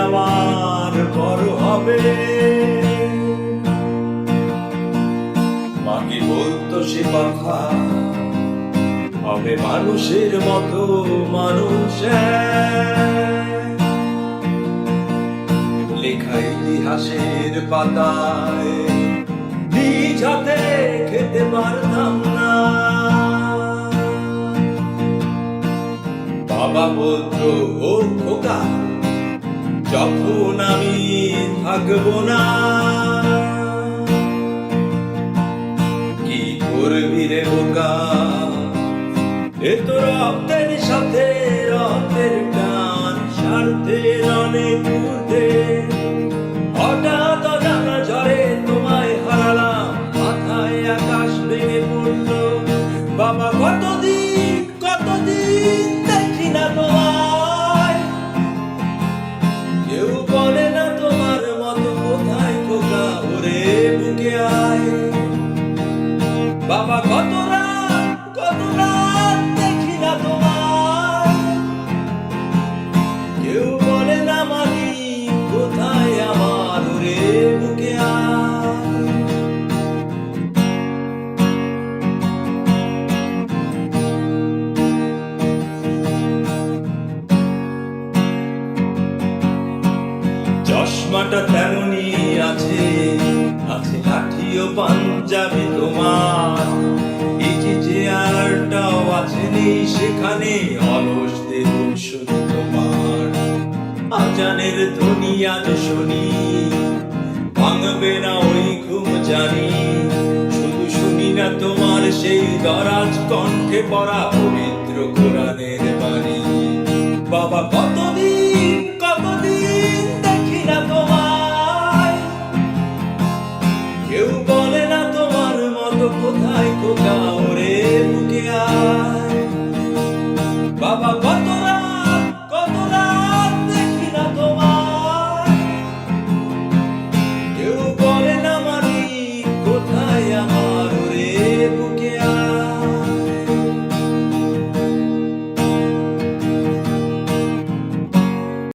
আমার বড় হবে। মাকে বলতো সে কথা, হবে মানুষের মতো মানুষ লেখা ইতিহাসের পাতায় নিজ হাতে খেতে পারতাম না। বাবা বলতো, ও খোকা, যখন আমি থাকবো না, কি করবি রে বোকা, এ তো রক্তের সাথে রক্তের টান, স্বার্থের অনেক ঊর্ধ্বে। হঠাৎ অজানা ঝড়ে তোমায় হারালাম, মাথায় আকাশ ভেঙে পড়লো। বাবা কতদিন দেখি না তোমায়, কেউ বলে না তোমার মতো কোথায় খোকা, ওরে বুকে আয়। বাবা কত রাত দেখি না তোমায়, কেউ বলে না মালিক কোথায় আমার, ওরে বুকে আয়। চশমাটা তেমনি আছে, আছে লাঠি ও পাঞ্জাবি তোমার, এই যে চেয়ারটাও আছে নেই সেখানে, অলস দেহ শুধু তোমার। আজানের ধ্বনি আজ শুনি, ভাঙবে না ওই ঘুম জানি, শুধু শুনি না তোমার সেই দরাজ কণ্ঠে পড়া পবিত্র কোরআনের বাণী। বাবা কতদিন দেখি না তোমায়, কেউ বলে না তোমার মতো কোথায় খোকা, ওরে বুকে আয়। বাবা কত রাত দেখি না তোমায়, কেউ বলে না মালিক কোথায় আমার।